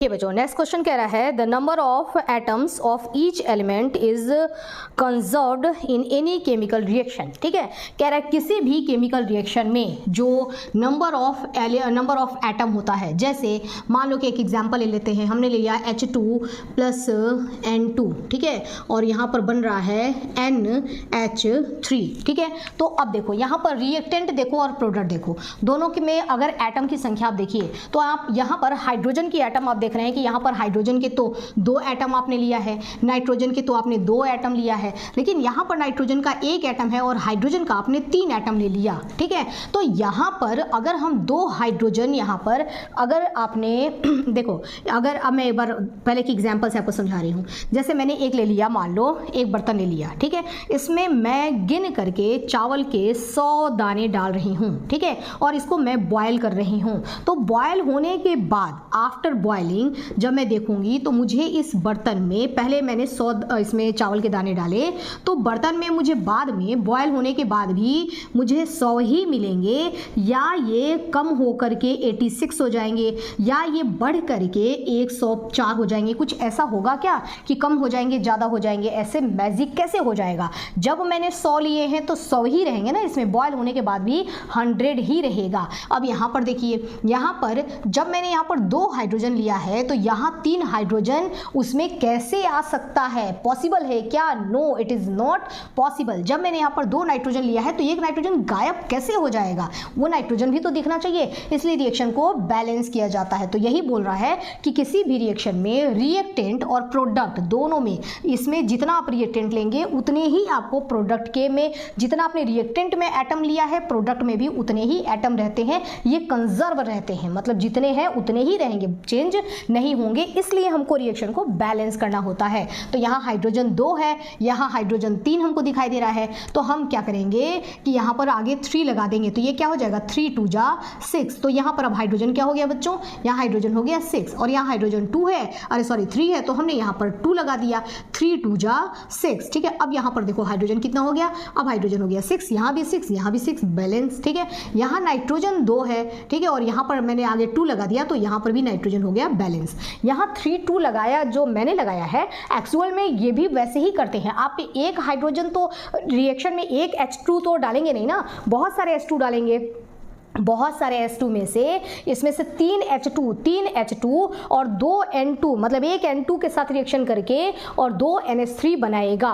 ये बच्चों next question कह रहा है the number of atoms of each element is conserved in any chemical reaction. ठीक है, कह रहा है किसी भी केमिकल रिएक्शन में जो नंबर ऑफ एटम होता है, जैसे मान लो कि एक एग्जांपल ले लेते हैं, हमने ले लिया H2 प्लस N2, ठीक है, और यहाँ पर बन रहा है NH3। ठीक है, तो अब देखो यहाँ पर रिएक्टेंट देखो और प्रोडक्ट देखो, दोनों के में अगर एटम की संख्या आप देखिए तो आप यहाँ पर हाइड्रोजन की एटम आप देख रहे हैं कि यहाँ पर हाइड्रोजन के तो 2 एटम आपने लिया है, नाइट्रोजन के तो आपने 2 एटम लिया है, लेकिन यहाँ पर नाइट्रोजन का 1 एटम है और हाइड्रोजन का आपने 3 एटम ले लिया। ठीक है, तो यहाँ पर अगर हम 2 हाइड्रोजन यहाँ पर अगर आपने देखो, अगर अब मैं एक बार पहले की एग्जाम्पल से आपको समझा रही हूँ, जैसे मैंने एक ले लिया, मान लो एक बर्तन ले लिया, ठीक है, इसमें मैं गिन करके चावल के 100 दाने डाल रही हूँ, ठीक है, और इसको मैं बॉयल कर रही हूँ। तो बॉयल होने के बाद आफ्टर बॉयलिंग जब मैं देखूंगी तो मुझे इस बर्तन में पहले मैंने 100 इसमें चावल के दाने डाले, तो बर्तन में मुझे बाद में बॉयल होने के बाद भी मुझे 100 ही मिलेंगे, या ये कम होकर के 86 हो जाएंगे, या ये बढ़ करके 104 हो जाएंगे। कुछ ऐसा होगा क्या कि कम हो जाएंगे, ज़्यादा हो जाएंगे? ऐसे मैजिक कैसे हो जाएगा? जब मैंने 100 लिए हैं तो 100 ही रहेंगे ना, इसमें बॉयल होने के बाद भी 100 ही रहेगा। अब यहाँ पर देखिए, यहाँ पर जब मैंने यहाँ पर 2 हाइड्रोजन लिया है तो यहाँ 3 हाइड्रोजन उसमें कैसे आ सकता है? पॉसिबल है क्या? No, it is not possible. जब मैंने यहाँ पर 2 नाइट्रोजन लिया है तो एक नाइट्रोजन गायब कैसे हो जाएगा? वो नाइट्रोजन भी तो दिखना चाहिए, इसलिए रिएक्शन को बैलेंस किया जाता है। तो यही बोल रहा है कि किसी भी रिएक्शन में रिएक्टेंट और प्रोडक्ट दोनों में, इसमें जितना आप रिएक्टेंट लेंगे उतने ही आपको प्रोडक्ट के में, जितना आपने रिएक्टेंट में एटम लिया है प्रोडक्ट में भी उतने ही एटम रहते हैं। ये कंजर्व रहते हैं, मतलब जितने हैं उतने ही रहेंगे, चेंज नहीं होंगे, इसलिए हमको रिएक्शन को बैलेंस करना होता है। तो यहाँ हाइड्रोजन 2 है, यहाँ हाइड्रोजन 3 हमको दिखाई दे रहा है, तो हम क्या करेंगे कि यहाँ पर आगे 3 लगा देंगे, तो ये क्या हो जाएगा 3 2 जा 6। तो यहाँ पर अब हाइड्रोजन क्या हो गया बच्चों? यहाँ हाइड्रोजन हो गया 6 और यहाँ हाइड्रोजन 2 है, अरे सॉरी 3 है, तो हमने यहाँ पर 2 लगा दिया, 3 2 जा 6। ठीक है, अब यहाँ पर देखो हाइड्रोजन कितना हो गया? अब हाइड्रोजन हो गया 6, यहाँ भी 6, यहाँ भी 6, बैलेंस। ठीक है, यहाँ नाइट्रोजन 2 है, ठीक है, और यहाँ पर मैंने आगे 2 लगा दिया, तो यहाँ पर भी नाइट्रोजन हो गया बैलेंस। यहाँ 3 2 लगाया जो मैंने लगाया है, एक्चुअल में ये भी वैसे ही करते हैं। आप एक हाइड्रोजन तो रिएक्शन में एक H2 तो डालेंगे नहीं ना, बहुत सारे H2 डालेंगे, बहुत सारे H2 में से, इसमें से 3 H2 और 2 N2, मतलब एक N2 के साथ रिएक्शन करके और 2 NH3 बनाएगा।